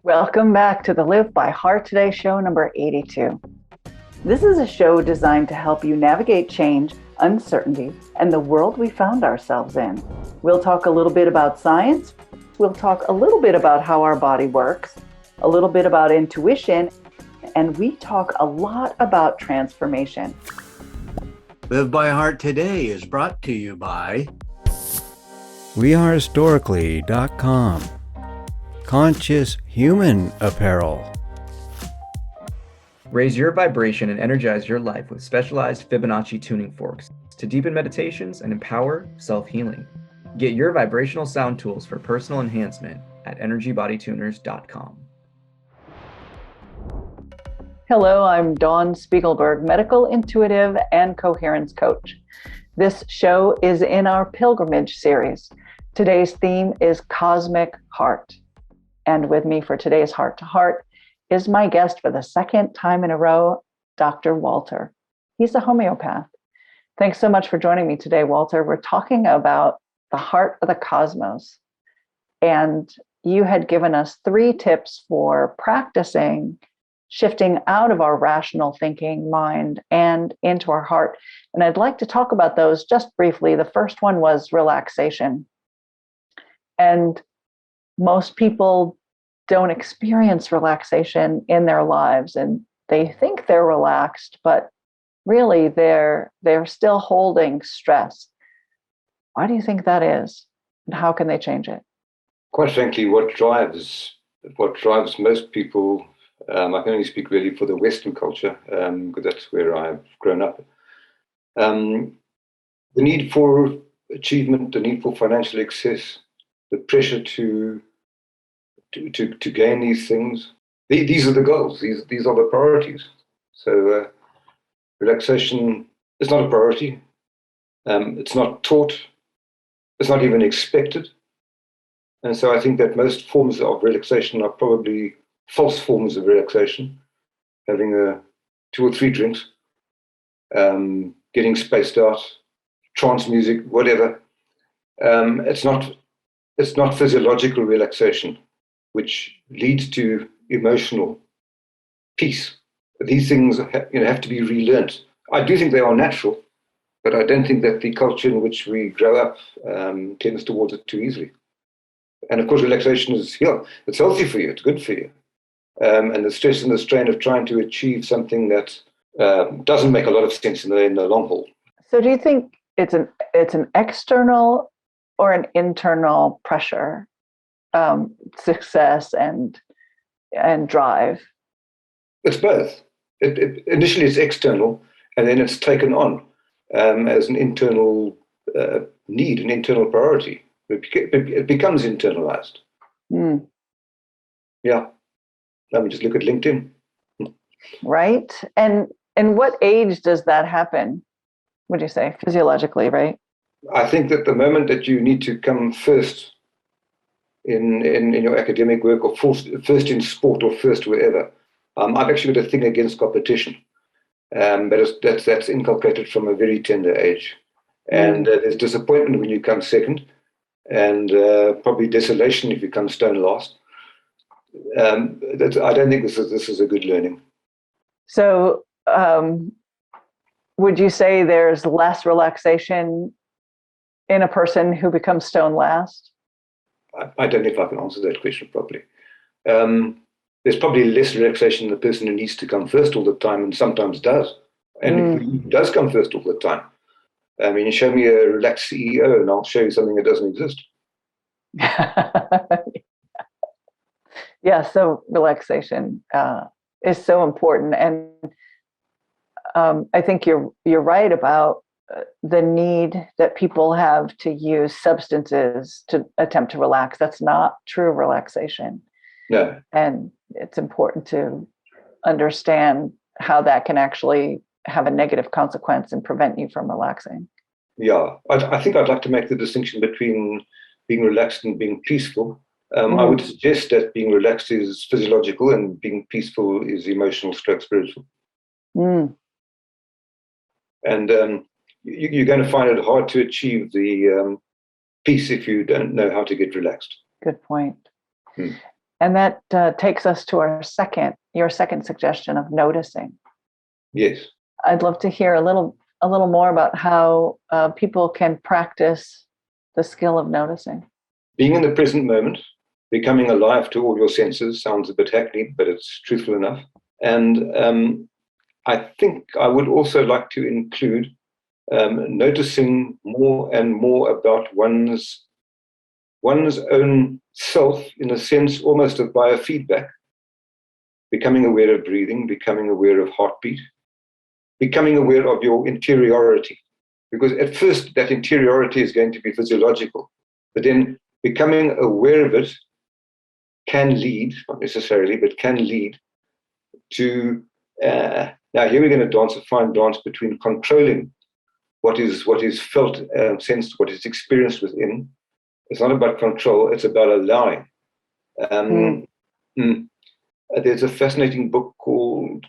Welcome back to the Live by Heart Today show number 82. This is a show designed to help you navigate change, uncertainty, and the world we found ourselves in. We'll talk a little bit about science. We'll talk a little bit about how our body works, a little bit about intuition, and we talk a lot about transformation. Live by Heart Today is brought to you by wearehistorically.com. Conscious Human Apparel. Raise your vibration and energize your life with specialized Fibonacci tuning forks to deepen meditations and empower self-healing. Get your vibrational sound tools for personal enhancement at energybodytuners.com. Hello, I'm Dawn Spiegelberg, medical intuitive and coherence coach. This show is in our pilgrimage series. Today's theme is Cosmic Heart. And with me for today's Heart to Heart is my guest for the second time in a row, Dr. Walter. He's a homeopath. Thanks so much for joining me today, Walter. We're talking about the heart of the cosmos. And you had given us 3 tips for practicing shifting out of our rational thinking mind and into our heart. And I'd like to talk about those just briefly. The first one was relaxation. And most people don't experience relaxation in their lives, and they think they're relaxed, but really they're still holding stress. Why do you think that is? And how can they change it? Quite frankly, what drives most people, I can only speak really for the Western culture, because that's where I've grown up. The need for achievement, the need for financial excess, the pressure to gain these things. These are the goals. These are the priorities. So relaxation is not a priority. It's not taught. It's not even expected. And so I think that most forms of relaxation are probably false forms of relaxation. Having 2 or 3 drinks, getting spaced out, trance music, whatever. It's not physiological relaxation, which leads to emotional peace. These things have to be relearned. I do think they are natural, but I don't think that the culture in which we grow up tends towards it too easily. And of course, relaxation is it's healthy for you, it's good for you. And the stress and the strain of trying to achieve something that doesn't make a lot of sense in the long haul. So do you think it's an external or an internal pressure, success and drive? It's both. Initially, it's external, and then it's taken on as an internal need, an internal priority. It becomes internalized. Mm. Yeah. Let me just look at LinkedIn. Right. And what age does that happen? Would you say physiologically, right? I think that the moment that you need to come first in your academic work, or first in sport, or first wherever, I've actually got a thing against competition, but that's inculcated from a very tender age. And there's disappointment when you come second, and probably desolation if you come stone last. I don't think this is a good learning. So would you say there's less relaxation in a person who becomes stone last? I don't know if I can answer that question properly. There's probably less relaxation in the person who needs to come first all the time, and sometimes does. And if he does come first all the time, I mean, you show me a relaxed CEO and I'll show you something that doesn't exist. Yeah, so relaxation is so important. And I think you're right about the need that people have to use substances to attempt to relax. That's not true relaxation. No. And it's important to understand how that can actually have a negative consequence and prevent you from relaxing. Yeah, I think I'd like to make the distinction between being relaxed and being peaceful. I would suggest that being relaxed is physiological and being peaceful is emotional stroke spiritual. And you're going to find it hard to achieve the peace if you don't know how to get relaxed. Good point. And that takes us to your second suggestion of noticing. Yes. I'd love to hear a little more about how people can practice the skill of noticing. Being in the present moment, becoming alive to all your senses, sounds a bit hackneyed, but it's truthful enough. And I think I would also like to include noticing more and more about one's own self, in a sense almost of biofeedback, becoming aware of breathing, becoming aware of heartbeat, becoming aware of your interiority. Because at first that interiority is going to be physiological, but then becoming aware of it can lead, not necessarily, but can lead to, now here we're going to dance a fine dance between controlling what is felt, sensed, what is experienced within. It's not about control, it's about allowing. There's a fascinating book called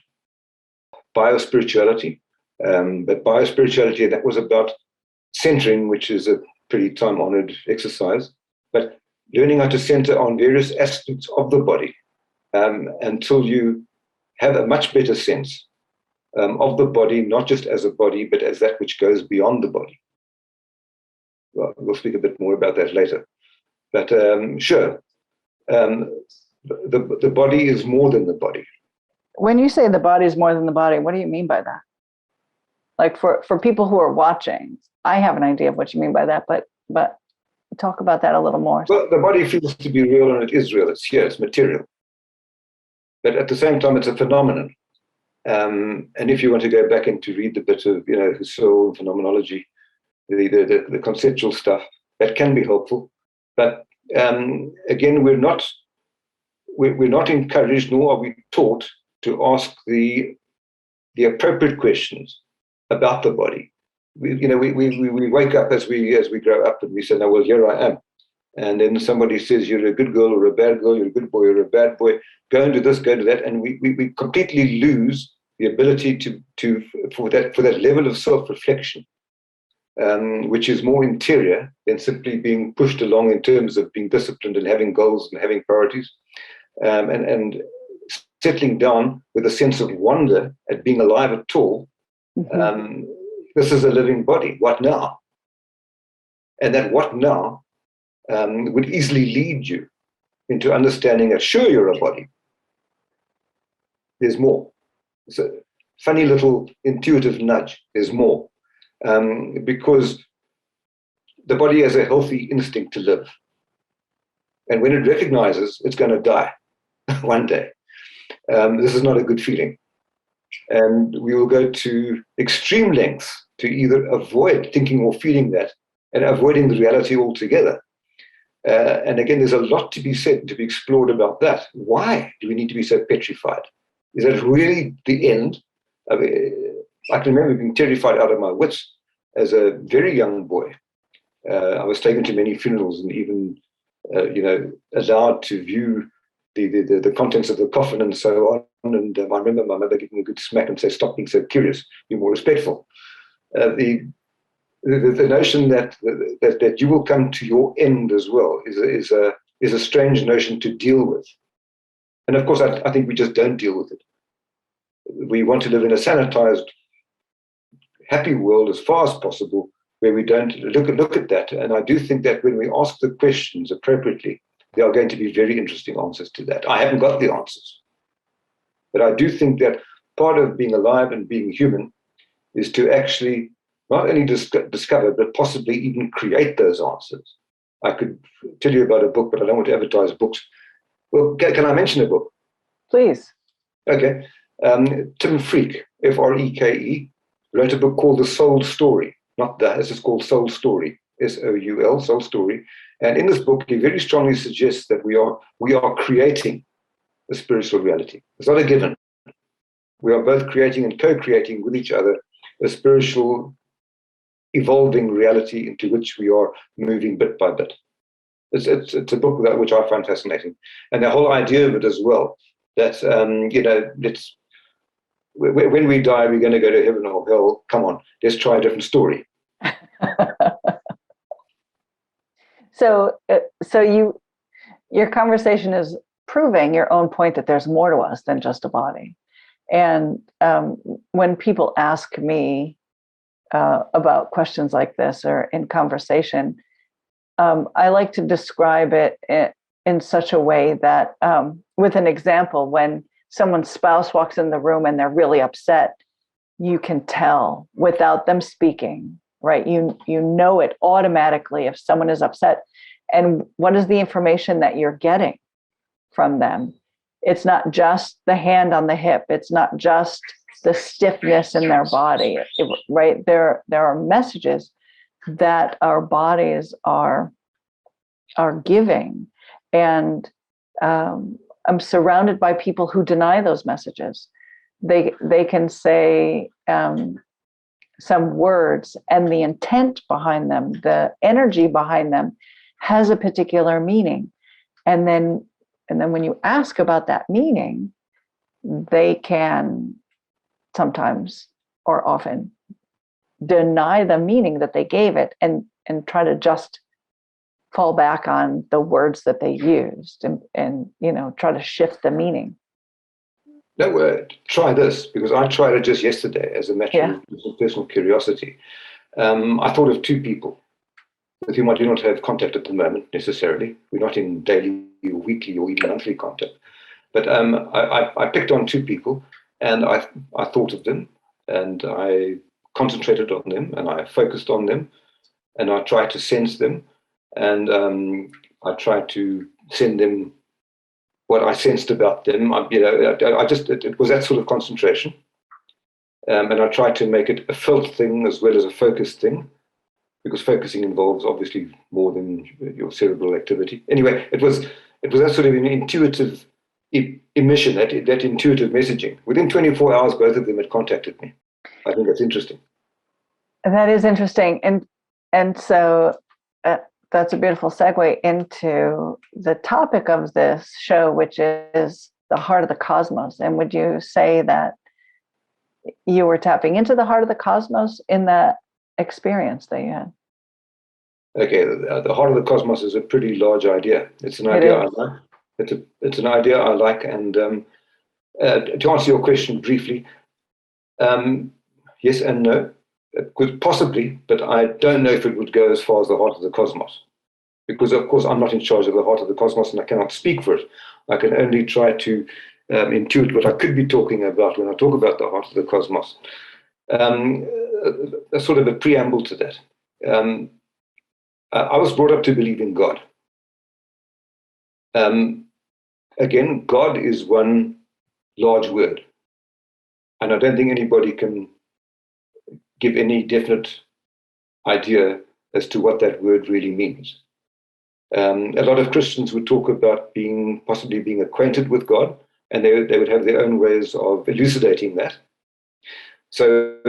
Biospirituality, but Biospirituality, that was about centering, which is a pretty time-honored exercise, but learning how to center on various aspects of the body until you have a much better sense of the body, not just as a body, but as that which goes beyond the body. Well, we'll speak a bit more about that later. But sure, the body is more than the body. When you say the body is more than the body, what do you mean by that? Like for people who are watching, I have an idea of what you mean by that, but talk about that a little more. Well, the body feels to be real, and it is real. It's here, it's material. But at the same time, it's a phenomenon. And if you want to go back and to read the bit of, Husserl and phenomenology, the conceptual stuff, that can be helpful. But again, we're not encouraged, nor are we taught to ask the appropriate questions about the body. We wake up as we grow up, and we say, "No, well, here I am." And then somebody says, "You're a good girl or a bad girl. You're a good boy or a bad boy. Go and do this, go to that," and we completely lose the ability for that level of self-reflection, which is more interior than simply being pushed along in terms of being disciplined and having goals and having priorities, and settling down with a sense of wonder at being alive at all. Mm-hmm. This is a living body. What now? And that what now would easily lead you into understanding that, sure, you're a body. There's more. It's a funny little intuitive nudge. There's more. Because the body has a healthy instinct to live. And when it recognizes it's going to die one day, this is not a good feeling. And we will go to extreme lengths to either avoid thinking or feeling that and avoiding the reality altogether. And again, there's a lot to be said, to be explored about that. Why do we need to be so petrified? Is that really the end? I can remember being terrified out of my wits as a very young boy. I was taken to many funerals and even, allowed to view the contents of the coffin and so on. And I remember my mother giving me a good smack and say, "Stop being so curious, be more respectful." The notion that you will come to your end as well is a strange notion to deal with. And of course, I think we just don't deal with it. We want to live in a sanitized, happy world as far as possible, where we don't look at that. And I do think that when we ask the questions appropriately, there are going to be very interesting answers to that. I haven't got the answers. But I do think that part of being alive and being human is to actually not only discover, but possibly even create those answers. I could tell you about a book, but I don't want to advertise books. Well, can I mention a book? Please. Okay. Tim Freke, Freke, wrote a book called The Soul Story. Not that, it's just called Soul Story, Soul, Soul Story. And in this book, he very strongly suggests that we are creating a spiritual reality. It's not a given. We are both creating and co-creating with each other a spiritual, evolving reality into which we are moving bit by bit. It's a book which I find fascinating. And the whole idea of it as well, that, when we die, we're going to go to heaven or hell. Come on, let's try a different story. So your conversation is proving your own point that there's more to us than just a body. And when people ask me about questions like this or in conversation, I like to describe it in such a way that, with an example, when someone's spouse walks in the room and they're really upset, you can tell without them speaking, right? You know it automatically if someone is upset. And what is the information that you're getting from them? It's not just the hand on the hip. It's not just the stiffness in their body, right? There are messages that our bodies are giving. And I'm surrounded by people who deny those messages. They can say some words, and the intent behind them, the energy behind them, has a particular meaning. And then when you ask about that meaning, they can sometimes or often deny the meaning that they gave it and try to just fall back on the words that they used and try to shift the meaning. No, try this, because I tried it just yesterday as a matter of personal curiosity. I thought of two people with whom I do not have contact at the moment necessarily. We're not in daily or weekly or even monthly contact. But I picked on two people, and I thought of them, and I concentrated on them, and I focused on them, and I tried to sense them, and I tried to send them what I sensed about them. It was that sort of concentration, and I tried to make it a felt thing as well as a focused thing, because focusing involves obviously more than your cerebral activity. Anyway, it was that sort of an intuitive emission, that intuitive messaging. Within 24 hours, both of them had contacted me. I think that's interesting. That is interesting, and so that's a beautiful segue into the topic of this show, which is the heart of the cosmos. And would you say that you were tapping into the heart of the cosmos in that experience that you had? Okay, the heart of the cosmos is a pretty large idea. It's an idea I like. It's an idea I like. And to answer your question briefly, yes and no. It could possibly, but I don't know if it would go as far as the heart of the cosmos, because of course I'm not in charge of the heart of the cosmos and I cannot speak for it. I can only try to intuit what I could be talking about when I talk about the heart of the cosmos. A sort of a preamble to that. I was brought up to believe in God. Again, God is one large word, and I don't think anybody can give any definite idea as to what that word really means. A lot of Christians would talk about possibly being acquainted with God, and they would have their own ways of elucidating that. So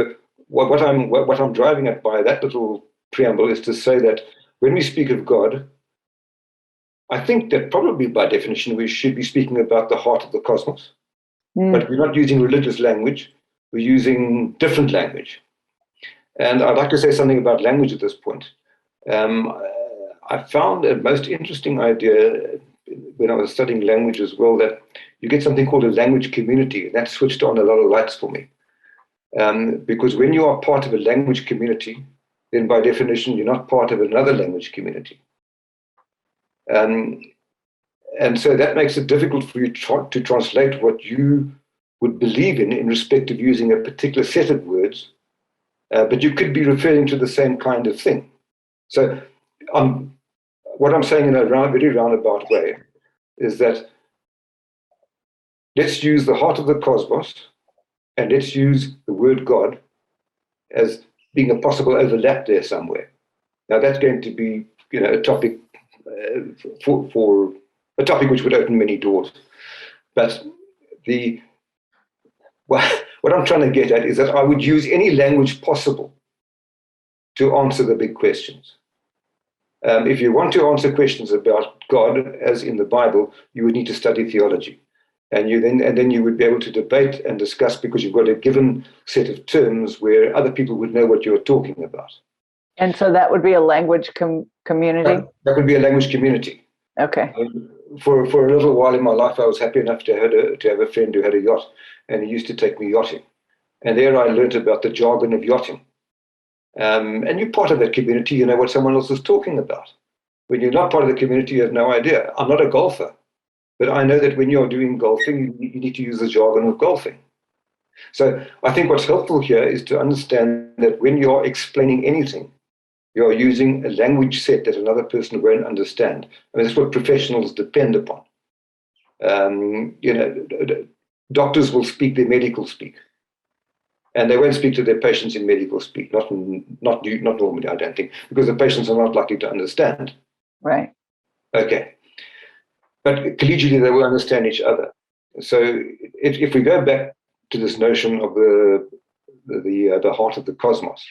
what I'm driving at by that little preamble is to say that when we speak of God, I think that probably by definition we should be speaking about the heart of the cosmos, but we're not using religious language, we're using different language. And I'd like to say something about language at this point. I found a most interesting idea when I was studying language as well, that you get something called a language community, and that switched on a lot of lights for me. Because when you are part of a language community, then by definition, you're not part of another language community. And so that makes it difficult for you to translate what you would believe in respect of using a particular set of words, but you could be referring to the same kind of thing. So what I'm saying in a very roundabout way is that let's use the heart of the cosmos and let's use the word God as being a possible overlap there somewhere. Now that's going to be, a topic for a topic which would open many doors. But what I'm trying to get at is that I would use any language possible to answer the big questions. If you want to answer questions about God, as in the Bible, you would need to study theology. And then you would be able to debate and discuss, because you've got a given set of terms where other people would know what you're talking about. And so that would be a language community? That would be a language community. Okay. for a little while in my life, I was happy enough to have a friend who had a yacht, and he used to take me yachting. And there I learned about the jargon of yachting. And you're part of that community, you know what someone else is talking about. When you're not part of the community, you have no idea. I'm not a golfer, but I know that when you're doing golfing, you need to use the jargon of golfing. So I think what's helpful here is to understand that when you're explaining anything, you're using a language set that another person won't understand. I mean, that's what professionals depend upon. Doctors will speak their medical speak, and they won't speak to their patients in medical speak. Not normally, I don't think, because the patients are not likely to understand. Right. Okay. But collegially, they will understand each other. So if we go back to this notion of the heart of the cosmos,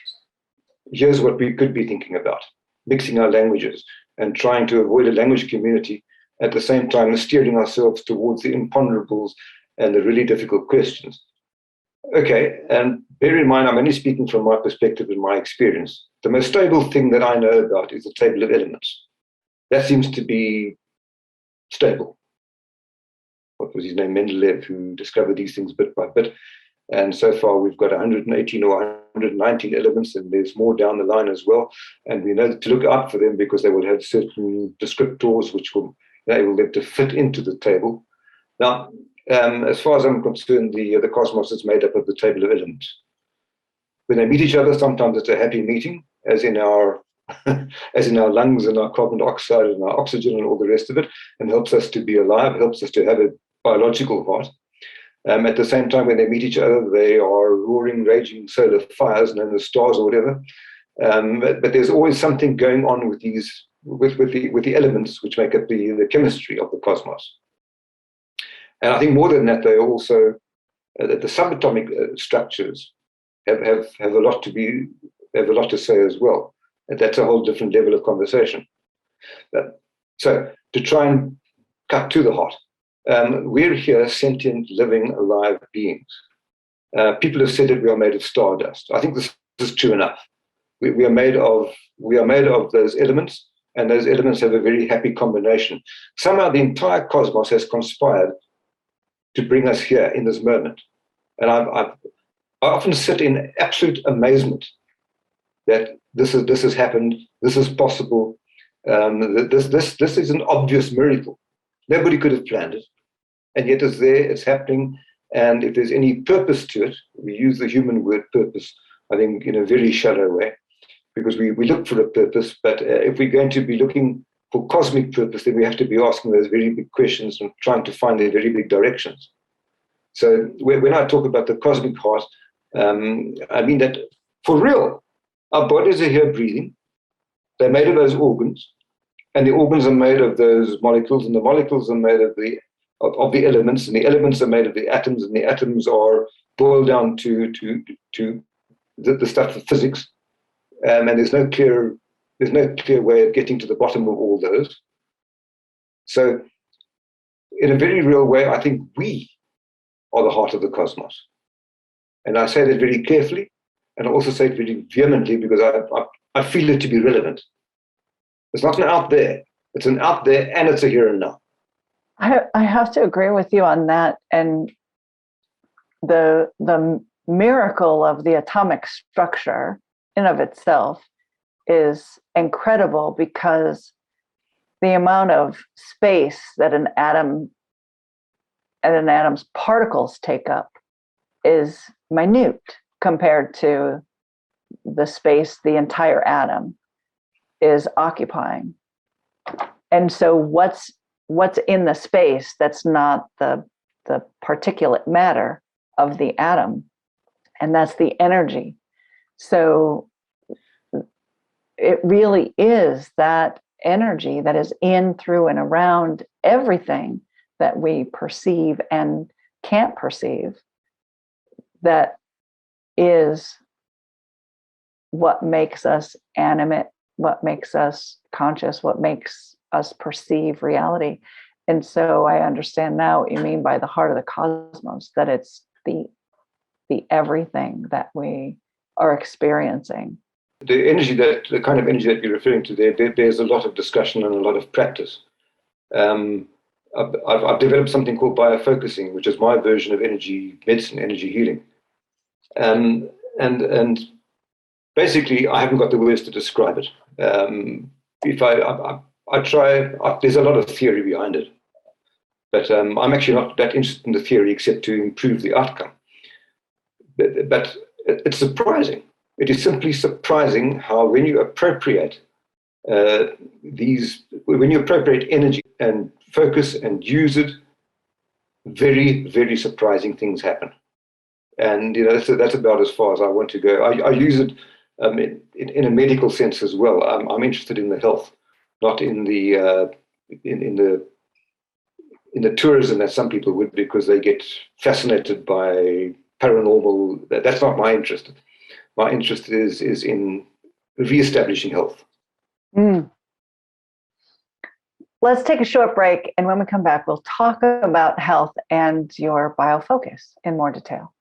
here's what we could be thinking about: mixing our languages and trying to avoid a language community, at the same time steering ourselves towards the imponderables and the really difficult questions. Okay, and bear in mind, I'm only speaking from my perspective and my experience. The most stable thing that I know about is the table of elements. That seems to be stable. What was his name? Mendeleev, who discovered these things bit by bit. And so far, we've got 118 or 119 elements, and there's more down the line as well. And we know to look out for them because they will have certain descriptors which will enable them to fit into the table. Now, as far as I'm concerned, the cosmos is made up of the table of elements. When they meet each other, sometimes it's a happy meeting, as in our lungs and our carbon dioxide and our oxygen and all the rest of it, and helps us to be alive, helps us to have a biological heart. At the same time, when they meet each other, they are roaring, raging solar fires known as stars or whatever. But there's always something going on with the elements which make up the chemistry of the cosmos. And I think more than that, they also that the subatomic structures have a lot to say as well. And that's a whole different level of conversation. So to try and cut to the heart, we're here sentient, living, alive beings. People have said that we are made of stardust. I think this is true enough. We are made of those elements, and those elements have a very happy combination. Somehow the entire cosmos has conspired to bring us here in this moment. And I often sit in absolute amazement that this has happened, this is possible, this is an obvious miracle. Nobody could have planned it, and yet it's there, it's happening. And if there's any purpose to it, we use the human word purpose, I think, in a very shallow way, because we look for a purpose. But if we're going to be looking for cosmic purpose, then we have to be asking those very big questions and trying to find their very big directions. So when I talk about the cosmic heart, I mean that for real. Our bodies are here breathing. They're made of those organs, and the organs are made of those molecules, and the molecules are made of the elements, and the elements are made of the atoms, and the atoms are boiled down to the stuff of physics. And there's no clear way of getting to the bottom of all those. So, in a very real way, I think we are the heart of the cosmos, and I say that very carefully. And I also say it very vehemently because I feel it to be relevant. It's not an out there. It's an out there, and it's a here and now. I have to agree with you on that. And the miracle of the atomic structure in of itself is incredible, because the amount of space that an atom and an atom's particles take up is minute compared to the space the entire atom is occupying. And so what's in the space that's not the particulate matter of the atom, and that's the energy. So it really is that energy that is in, through, and around everything that we perceive and can't perceive that is what makes us animate, what makes us conscious, what makes us perceive reality. And so I understand now what you mean by the heart of the cosmos, that it's the everything that we are experiencing. The kind of energy that you're referring to there's a lot of discussion and a lot of practice. I've developed something called biofocusing, which is my version of energy medicine, energy healing. And basically, I haven't got the words to describe it. If I try, there's a lot of theory behind it, but I'm actually not that interested in the theory except to improve the outcome. But it's surprising. It is simply surprising how when you appropriate when you appropriate energy and focus and use it, very, very surprising things happen. And that's about as far as I want to go. I use it in a medical sense as well. I'm interested in the health, not in the tourism that some people would, because they get fascinated by paranormal. That's not my interest. My interest is in reestablishing health. Let's take a short break, and when we come back, we'll talk about health and your biofocus in more detail.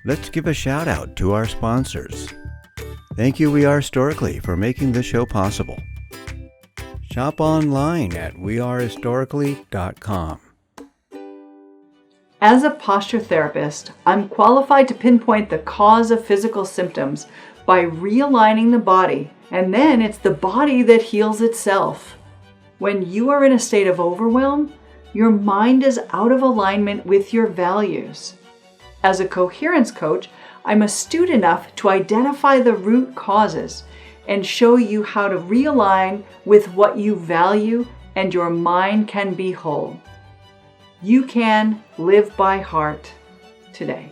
Let's give a shout out to our sponsors. Thank you, We Are Historically, for making this show possible. Shop online at wearehistorically.com. As a posture therapist, I'm qualified to pinpoint the cause of physical symptoms by realigning the body, and then it's the body that heals itself. When you are in a state of overwhelm, your mind is out of alignment with your values. As a coherence coach, I'm astute enough to identify the root causes and show you how to realign with what you value, and your mind can be whole. You can live by heart today.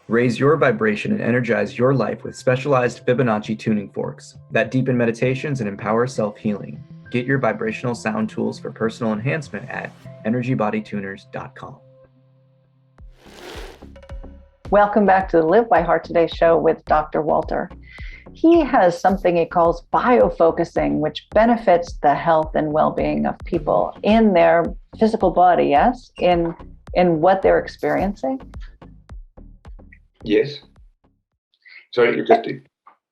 Raise your vibration and energize your life with specialized Fibonacci tuning forks that deepen meditations and empower self-healing. Get your vibrational sound tools for personal enhancement at energybodytuners.com. Welcome back to the Live by Heart Today show with Dr. Walter. He has something he calls biofocusing, which benefits the health and well-being of people in their physical body, yes? In what they're experiencing? Yes. Sorry, you just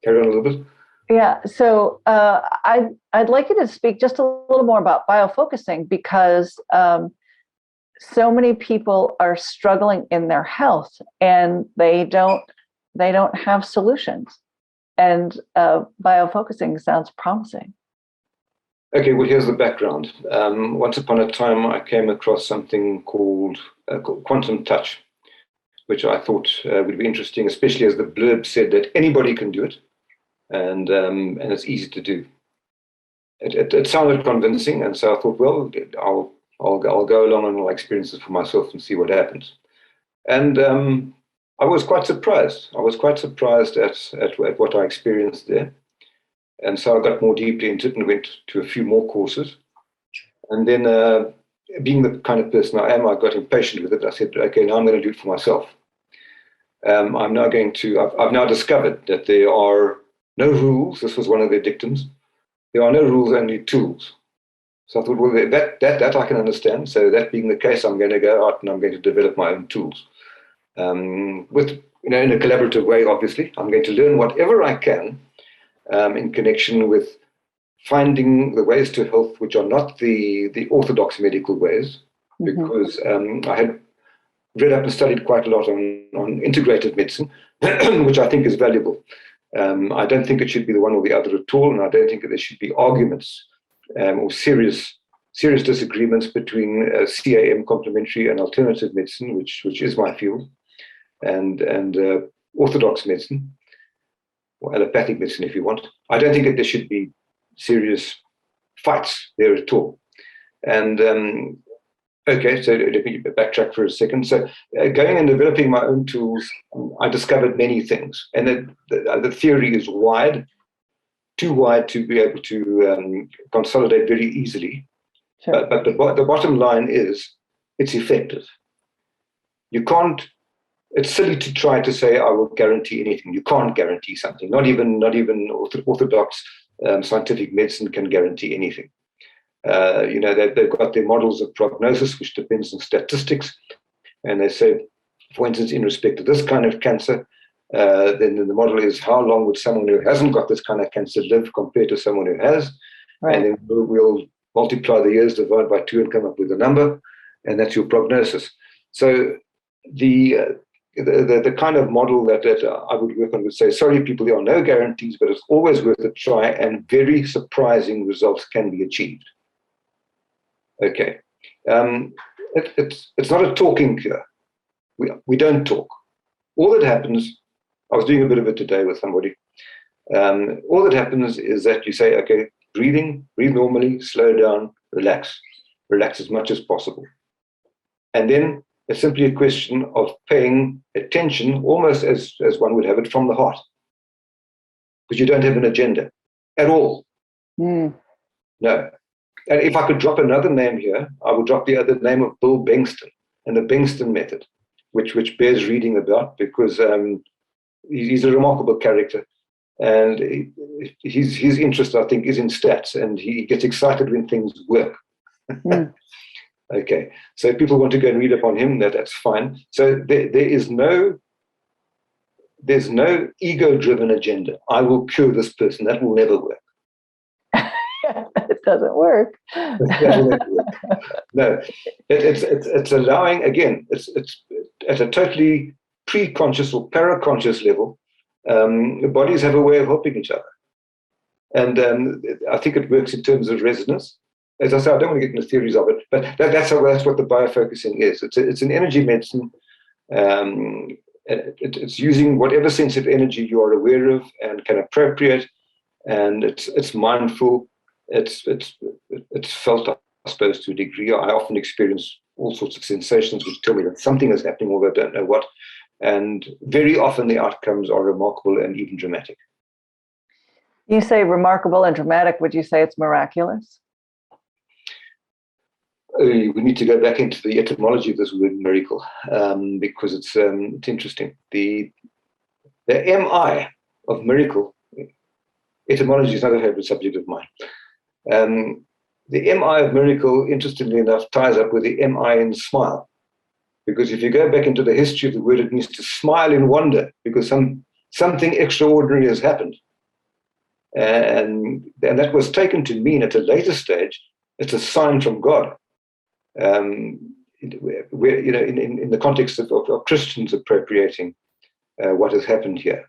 carry on a little bit. Yeah, so I'd like you to speak just a little more about biofocusing, because so many people are struggling in their health and they don't have solutions. And biofocusing sounds promising. Okay, well, here's the background. Once upon a time, I came across something called quantum touch, which I thought would be interesting, especially as the blurb said that anybody can do it, and it's easy to do. It sounded convincing, and so I thought, well, I'll go along and I'll experience it for myself and see what happens. And I was quite surprised. I was quite surprised at what I experienced there. And so I got more deeply into it and went to a few more courses. And then, being the kind of person I am, I got impatient with it. I said, okay, now I'm going to do it for myself. I've now discovered that there are no rules. This was one of their dictums. There are no rules, only tools. So I thought, well, that I can understand. So that being the case, I'm going to go out and I'm going to develop my own tools. With, in a collaborative way, obviously. I'm going to learn whatever I can in connection with finding the ways to health which are not the orthodox medical ways, because I had read up and studied quite a lot on integrated medicine, which I think is valuable. I don't think it should be the one or the other at all, and I don't think that there should be arguments or serious disagreements between CAM, complementary, and alternative medicine, which is my field, and orthodox medicine, or allopathic medicine, if you want. I don't think that there should be serious fights there at all. And okay, so let me backtrack for a second. So going and developing my own tools, I discovered many things. And the theory is too wide to be able to consolidate very easily. Sure. But the bottom line is it's effective. You can't, it's silly to try to say, I will guarantee anything. You can't guarantee something. Not even orthodox scientific medicine can guarantee anything. They've got their models of prognosis, which depends on statistics. And they say, for instance, in respect to this kind of cancer, then the model is how long would someone who hasn't got this kind of cancer live compared to someone who has? Right. And then we'll multiply the years, divide by 2, and come up with a number, and that's your prognosis. So the kind of model that I would work on would say, sorry, people, there are no guarantees, but it's always worth a try, and very surprising results can be achieved. Okay. It's not a talking cure. We don't talk. All that happens, I was doing a bit of it today with somebody. All that happens is that you say, okay, breathe normally, slow down, relax as much as possible. And then it's simply a question of paying attention, almost as one would have it, from the heart. Because you don't have an agenda at all. No. And if I could drop another name here, I would drop the other name of Bill Bengston and the Bengston method, which bears reading about, because he's a remarkable character. And his interest, I think, is in stats, and he gets excited when things work. Okay, so if people want to go and read up on him, that's fine. So there's no ego-driven agenda. I will cure this person. That will never work. It doesn't work. No, it's allowing, again, it's at a totally pre-conscious or paraconscious level. The bodies have a way of helping each other. And I think it works in terms of resonance. As I say, I don't want to get into theories of it, but that's what the biofocusing is. It's an energy medicine. It's using whatever sense of energy you are aware of and can appropriate, and it's mindful. It's felt, I suppose, to a degree. I often experience all sorts of sensations which tell me that something is happening, although I don't know what. And very often the outcomes are remarkable and even dramatic. You say remarkable and dramatic. Would you say it's miraculous? We need to go back into the etymology of this word miracle, because it's interesting. The MI of miracle, etymology is not a favorite subject of mine. The MI of miracle, interestingly enough, ties up with the MI in smile. Because if you go back into the history of the word, it means to smile in wonder because something extraordinary has happened. And that was taken to mean at a later stage, it's a sign from God. Where, in the context of Christians appropriating what has happened here.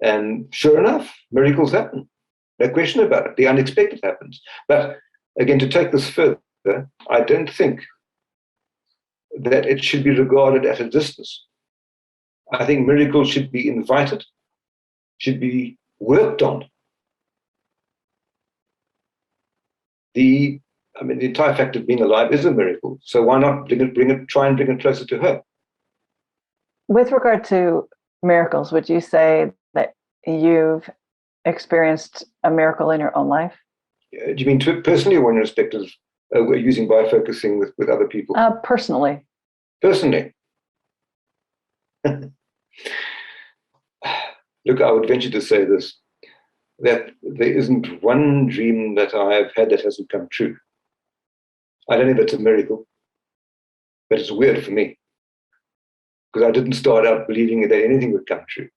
And sure enough, miracles happen. No question about it. The unexpected happens. But again, to take this further, I don't think that it should be regarded at a distance. I think miracles should be invited, should be worked on. The entire fact of being alive is a miracle. So why not try and bring it closer to her? With regard to miracles, would you say that you've experienced a miracle in your own life? Do you mean personally or in respect of using biofocusing with other people? Personally. Personally. Look, I would venture to say this, that there isn't one dream that I've had that hasn't come true. I don't know if it's a miracle, but it's weird for me because I didn't start out believing that anything would come true.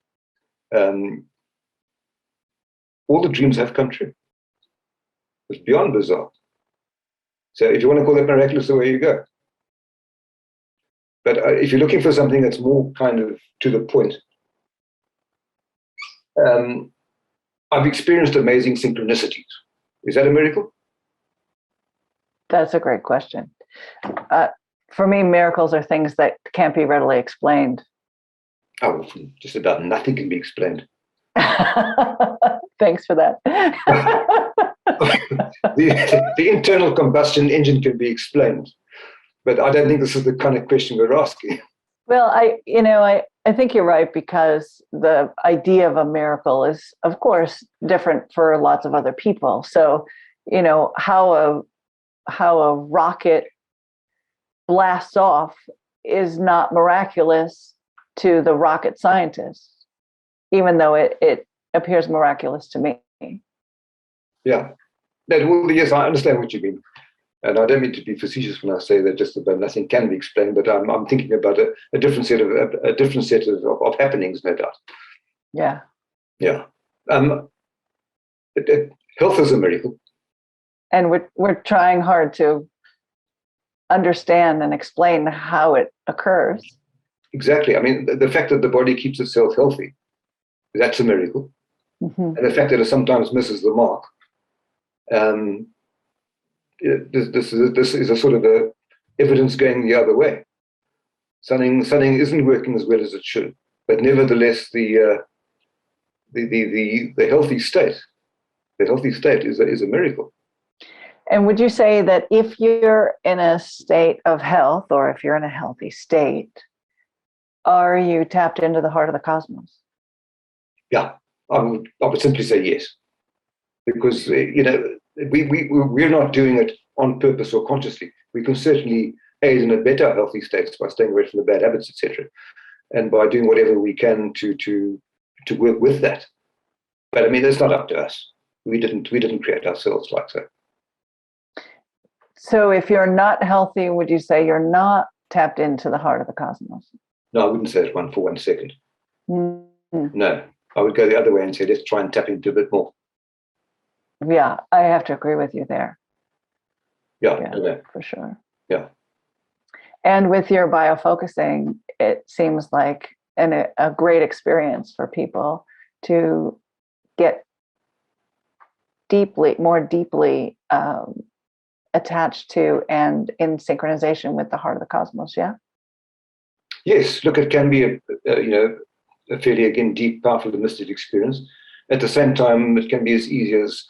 All the dreams have come true. It's beyond bizarre. So if you want to call it miraculous, away you go. But if you're looking for something that's more kind of to the point, I've experienced amazing synchronicities. Is that a miracle? That's a great question. For me, miracles are things that can't be readily explained. Oh, just about nothing can be explained. Thanks for that. the internal combustion engine can be explained, but I don't think this is the kind of question we're asking. Well, I think you're right, because the idea of a miracle is, of course, different for lots of other people. So, how a rocket blasts off is not miraculous to the rocket scientist, even though it appears miraculous to me. Yeah. Yes, I understand what you mean. And I don't mean to be facetious when I say that just about nothing can be explained, but I'm thinking about a different set of happenings, no doubt. Yeah. Yeah. Health is a miracle. And we're trying hard to understand and explain how it occurs. Exactly. I mean, the fact that the body keeps itself healthy, that's a miracle. Mm-hmm. And the fact that it sometimes misses the mark, this is a sort of a evidence going the other way. Something isn't working as well as it should, but nevertheless, the healthy state, is a miracle. And would you say that if you're in a state of health, or if you're in a healthy state, are you tapped into the heart of the cosmos? Yeah, I would simply say yes, because we're not doing it on purpose or consciously. We can certainly aid in a better healthy state by staying away from the bad habits, etc., and by doing whatever we can to work with that. But I mean, it's not up to us. We didn't create ourselves like so. So if you're not healthy, would you say you're not tapped into the heart of the cosmos? No, I wouldn't say that for 1 second. Mm-hmm. No, I would go the other way and say, let's try and tap into a bit more. Yeah, I have to agree with you there. Yeah, for sure. Yeah. And with your biofocusing, it seems like a great experience for people to get more deeply attached to and in synchronization with the heart of the cosmos. Yeah. Yes. Look, it can be a fairly, again, deep, powerful, mystic experience. At the same time, it can be as easy as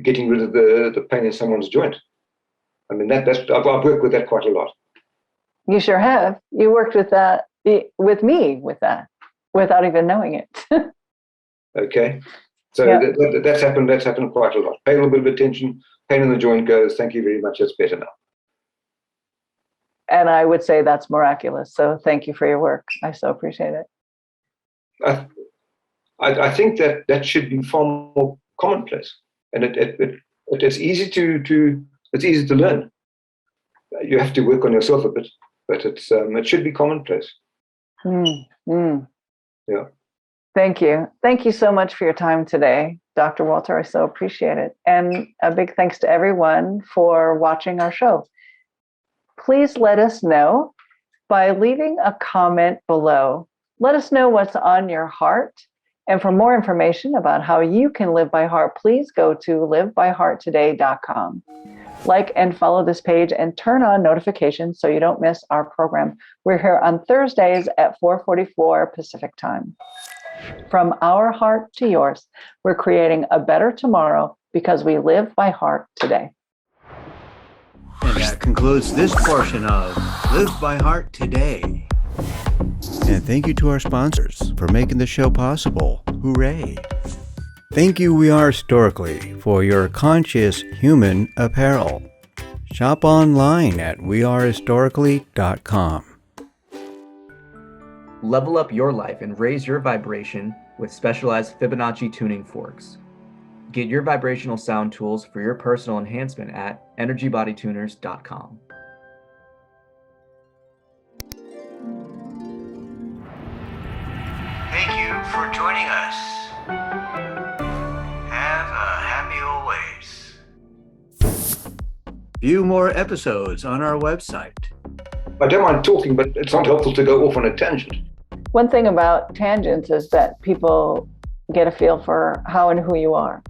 getting rid of the pain in someone's joint. I mean, I've worked with that quite a lot. You sure have. You worked with that with me with that without even knowing it. Okay. So yeah. That's happened quite a lot. Pay a little bit of attention, pain in the joint goes, thank you very much, that's better now. And I would say that's miraculous. So thank you for your work. I so appreciate it. I think that should be far more commonplace. And it's easy to learn. You have to work on yourself a bit, but it should be commonplace. Yeah. Thank you. Thank you so much for your time today, Dr. Walter. I so appreciate it. And a big thanks to everyone for watching our show. Please let us know by leaving a comment below. Let us know what's on your heart. And for more information about how you can live by heart, please go to livebyhearttoday.com. Like and follow this page and turn on notifications so you don't miss our program. We're here on Thursdays at 4:44 Pacific time. From our heart to yours, we're creating a better tomorrow because we live by heart today. And that concludes this portion of Live by Heart Today. And thank you to our sponsors for making the show possible. Hooray! Thank you, We Are Storically, for your conscious human apparel. Shop online at wearehistorically.com. Level up your life and raise your vibration with specialized Fibonacci tuning forks. Get your vibrational sound tools for your personal enhancement at energybodytuners.com. Thank you for joining us. Have a happy always. View more episodes on our website. I don't mind talking, but it's not helpful to go off on a tangent. One thing about tangents is that people get a feel for how and who you are.